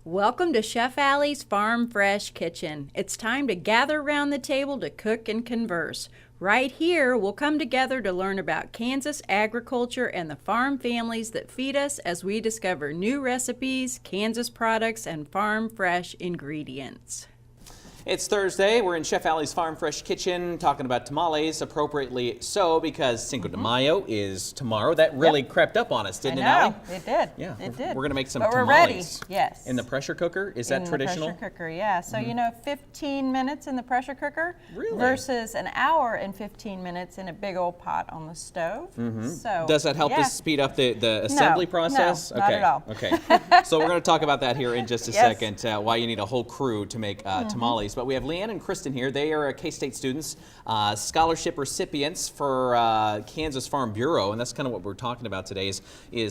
Welcome to Chef Alli's Farm Fresh Kitchen. It's time to gather around the table to cook and converse. Right here, we'll come together to learn about Kansas agriculture and the farm families that feed us as we discover new recipes, Kansas products, and farm fresh ingredients. It's Thursday. We're in Chef Alli's Farm Fresh Kitchen talking about tamales, appropriately so because Cinco de Mayo is tomorrow. That really crept up on us, didn't it, Alli? It did. Yeah, it did. We're going to make some but tamales. We're ready. Yes. In the pressure cooker? Is that traditional? In the pressure cooker, yeah. So, you know, 15 minutes in the pressure cooker Really? versus an hour and 15 minutes in a big old pot on the stove. So, Does that help us speed up the assembly process? No, not at all. Okay. So we're going to talk about that here in just a Yes. second, why you need a whole crew to make tamales. But we have Leanne and Kristen here. They are K-State students, scholarship recipients for Kansas Farm Bureau, and that's kind of what we're talking about today is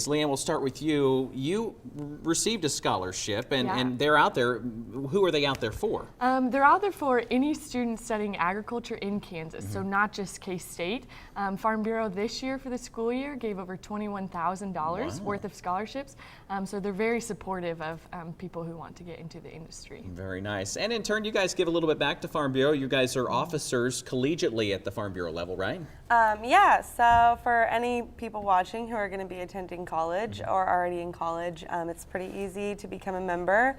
Leanne, we'll start with you. You received a scholarship, and they're out there. Who are they out there for? They're out there for any student studying agriculture in Kansas, so not just K-State. Farm Bureau this year for the school year gave over $21,000 worth of scholarships, so they're very supportive of people who want to get into the industry. Very nice. And in turn, you guys give a little bit back to Farm Bureau. You guys are officers collegiately at the Farm Bureau level, right? Yeah, so for any people watching who are going to be attending college or already in college, it's pretty easy to become a member.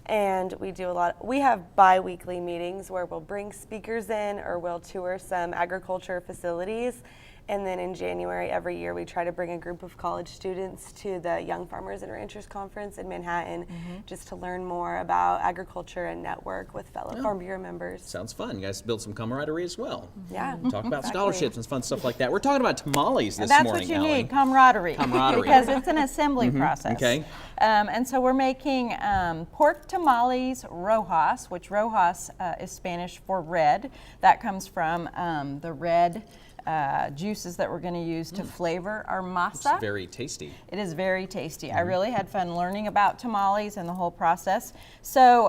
And we have bi-weekly meetings where we'll bring speakers in or we'll tour some agriculture facilities. And then in January every year we try to bring a group of college students to the Young Farmers and Ranchers Conference in Manhattan just to learn more about agriculture and network with fellow Farm Bureau members. Sounds fun. You guys build some camaraderie as well. Yeah. Talk about scholarships and fun stuff like that. We're talking about tamales this That's morning, what you Alli. need, camaraderie. Camaraderie. Because it's an assembly process. Okay. And so we're making pork tamales Rojos, which Rojos is Spanish for red. That comes from the red juices that we're going to use to flavor our masa. It's very tasty. It is very tasty. I really had fun learning about tamales and the whole process. So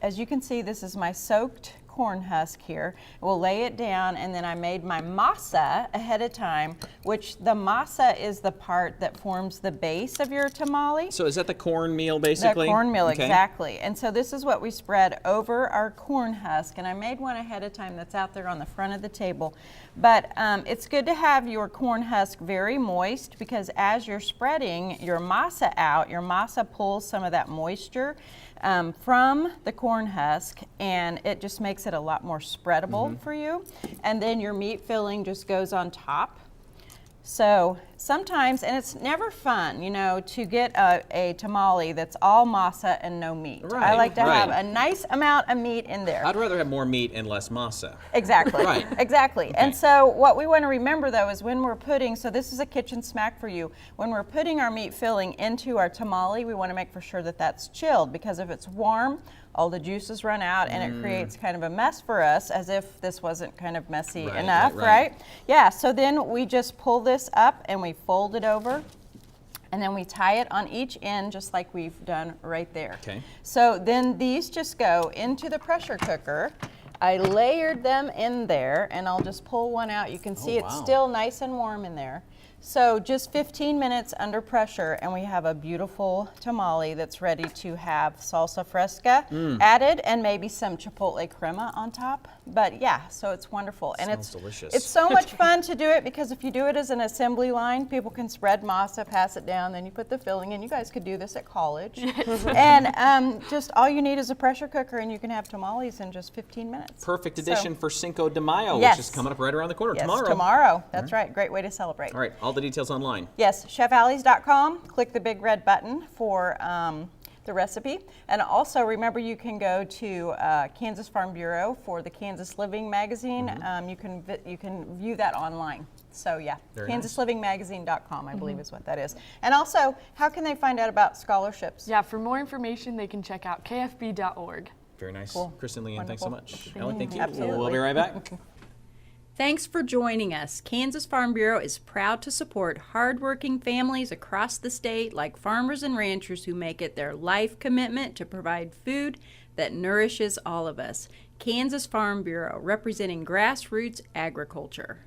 as you can see, this is my soaked corn husk here. We'll lay it down, and then I made my masa ahead of time, which the masa is the part that forms the base of your tamale. So is that the cornmeal, basically? The cornmeal, Okay. exactly. And so this is what we spread over our corn husk, and I made one ahead of time that's out there on the front of the table. But it's good to have your corn husk very moist, because as you're spreading your masa out, your masa pulls some of that moisture from the corn husk, and it just makes it a lot more spreadable for you. And then your meat filling just goes on top. So sometimes, and it's never fun, you know, to get a tamale that's all masa and no meat. Right, I like to have right. a nice amount of meat in there. I'd rather have more meat and less masa. Exactly. Right. Exactly. Okay. And so what we want to remember though is when we're putting, so this is a kitchen smack for you, when we're putting our meat filling into our tamale, we want to make for sure that that's chilled, because if it's warm, all the juices run out and it creates kind of a mess for us, as if this wasn't kind of messy enough, right? Yeah, so then we just pull this up and we fold it over, and then we tie it on each end just like we've done right there. Okay. So then these just go into the pressure cooker. I layered them in there, and I'll just pull one out. You can see it's still nice and warm in there. So just 15 minutes under pressure, and we have a beautiful tamale that's ready to have salsa fresca added, and maybe some chipotle crema on top. But yeah, so it's wonderful. And Smells delicious. It's so much fun to do it, because if you do it as an assembly line, people can spread masa, pass it down, then you put the filling in. You guys could do this at college. And just all you need is a pressure cooker, and you can have tamales in just 15 minutes. Perfect addition for Cinco de Mayo, Yes. which is coming up right around the corner Yes, tomorrow. tomorrow. That's right. Great way to celebrate. All right, all the details online. Yes, chefallies.com. Click the big red button for the recipe. And also remember, you can go to Kansas Farm Bureau for the Kansas Living magazine. You can view that online. So yeah, KansasLivingMagazine.com, I believe is what that is. And also, how can they find out about scholarships? Yeah, for more information, they can check out KFB.org. Very nice. Cool. Kristen, Leanne, thanks so much. Wonderful. Alli, thank you. Absolutely. We'll be right back. Thanks for joining us. Kansas Farm Bureau is proud to support hardworking families across the state, like farmers and ranchers who make it their life commitment to provide food that nourishes all of us. Kansas Farm Bureau, representing grassroots agriculture.